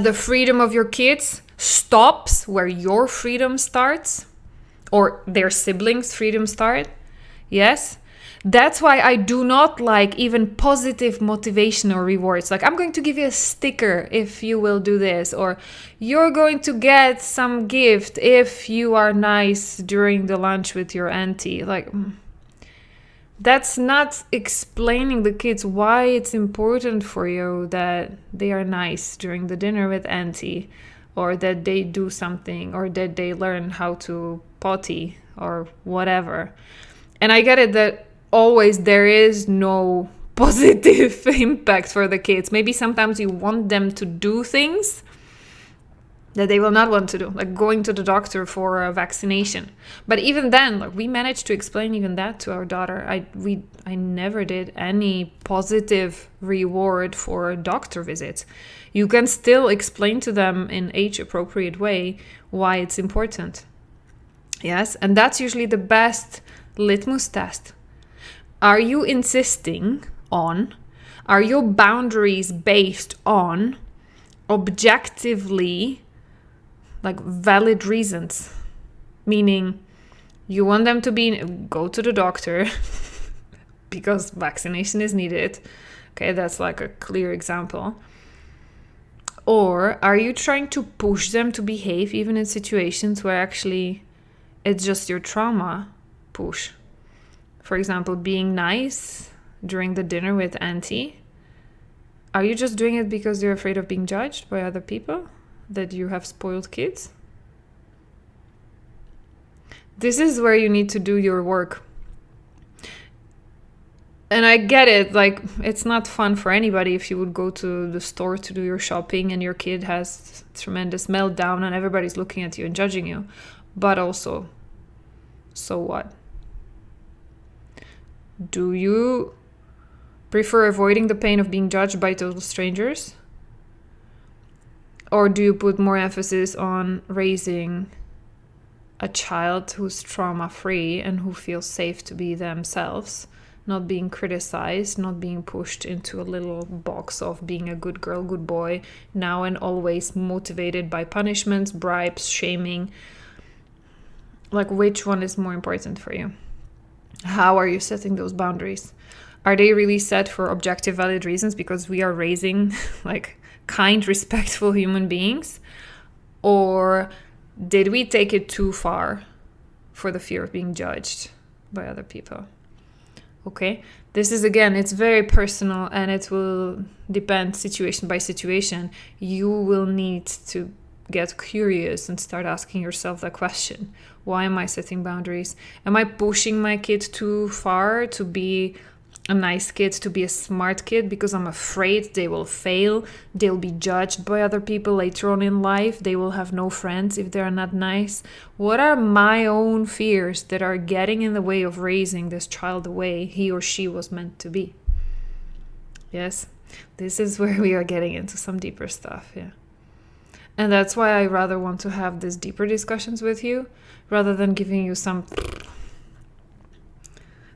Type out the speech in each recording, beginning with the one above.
the freedom of your kids stops where your freedom starts, or their siblings' freedom start. Yes. That's why I do not like even positive motivational rewards. Like, I'm going to give you a sticker if you will do this, or you're going to get some gift if you are nice during the lunch with your auntie. Like, that's not explaining the kids why it's important for you that they are nice during the dinner with auntie, or that they do something, or that they learn how to potty or whatever. And I get it that always there is no positive impact for the kids. Maybe sometimes you want them to do things that they will not want to do, like going to the doctor for a vaccination. But even then, like, we managed to explain even that to our daughter. I never did any positive reward for doctor visits. You can still explain to them in age-appropriate way why it's important. Yes, and that's usually the best litmus test. Are you insisting on, are your boundaries based on objectively, like, valid reasons? Meaning, you want them to go to the doctor because vaccination is needed. Okay, that's like a clear example. Or are you trying to push them to behave even in situations where actually it's just your trauma push? For example, being nice during the dinner with auntie. Are you just doing it because you're afraid of being judged by other people? That you have spoiled kids? This is where you need to do your work. And I get it, like, it's not fun for anybody if you would go to the store to do your shopping and your kid has tremendous meltdown and everybody's looking at you and judging you. But also, so what? Do you prefer avoiding the pain of being judged by total strangers? Or do you put more emphasis on raising a child who's trauma-free and who feels safe to be themselves, not being criticized, not being pushed into a little box of being a good girl, good boy, now and always motivated by punishments, bribes, shaming? Like, which one is more important for you? How are you setting those boundaries? Are they really set for objective, valid reasons because we are raising like kind, respectful human beings? Or did we take it too far for the fear of being judged by other people? Okay, this is, again, it's very personal and it will depend situation by situation. You will need to get curious and start asking yourself that question. Why am I setting boundaries? Am I pushing my kid too far to be a nice kid, to be a smart kid, because I'm afraid they will fail, they'll be judged by other people later on in life, they will have no friends if they're not nice? What are my own fears that are getting in the way of raising this child the way he or she was meant to be? Yes, this is where we are getting into some deeper stuff, yeah. And that's why I rather want to have these deeper discussions with you rather than giving you some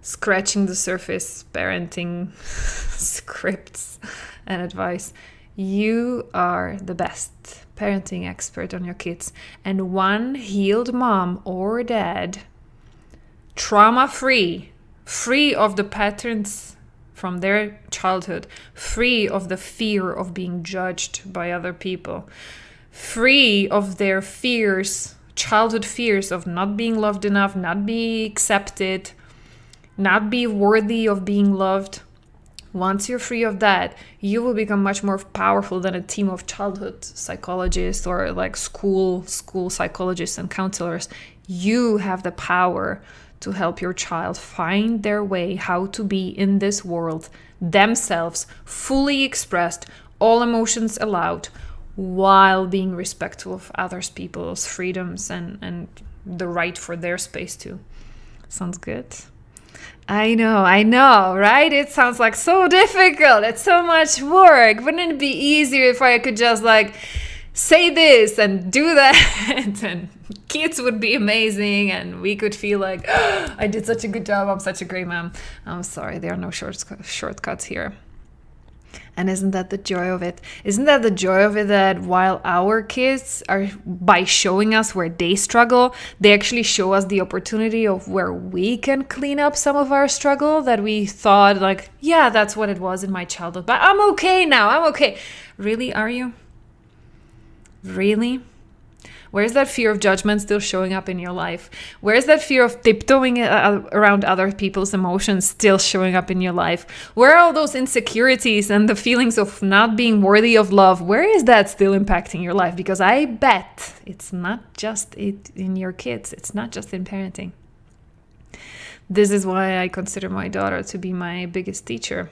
scratching the surface parenting scripts and advice. You are the best parenting expert on your kids. And one healed mom or dad, trauma-free, free of the patterns from their childhood, free of the fear of being judged by other people, free of their fears, childhood fears of not being loved enough, not being accepted, not be worthy of being loved. Once you're free of that, you will become much more powerful than a team of childhood psychologists or like school psychologists and counselors. You have the power to help your child find their way, how to be in this world, themselves, fully expressed, all emotions allowed, while being respectful of others people's freedoms and the right for their space too. Sounds good? I know, right? It sounds like so difficult. It's so much work. Wouldn't it be easier if I could just like say this and do that and kids would be amazing and we could feel like, oh, I did such a good job, I'm such a great mom. I'm sorry, there are no shortcuts here. And isn't that the joy of it? Isn't that the joy of it, that while our kids are, by showing us where they struggle, they actually show us the opportunity of where we can clean up some of our struggle that we thought like, yeah, that's what it was in my childhood, but I'm okay now, I'm okay. Really, are you? Really? Where's that fear of judgment still showing up in your life? Where's that fear of tiptoeing around other people's emotions still showing up in your life? Where are all those insecurities and the feelings of not being worthy of love? Where is that still impacting your life? Because I bet it's not just in your kids. It's not just in parenting. This is why I consider my daughter to be my biggest teacher.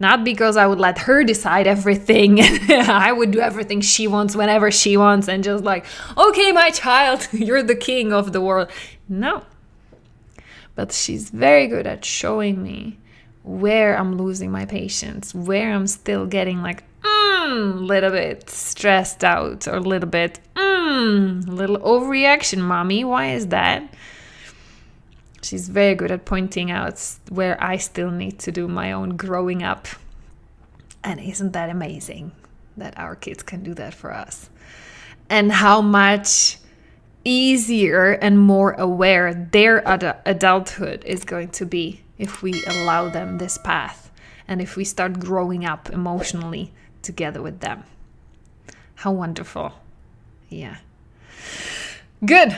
Not because I would let her decide everything. I would do everything she wants whenever she wants and just like, okay, my child, you're the king of the world. No. But she's very good at showing me where I'm losing my patience, where I'm still getting like, a little bit stressed out, or a little bit, little overreaction, mommy. Why is that? She's very good at pointing out where I still need to do my own growing up. And isn't that amazing that our kids can do that for us? And how much easier and more aware their adulthood is going to be if we allow them this path and if we start growing up emotionally together with them. How wonderful. Yeah. Good.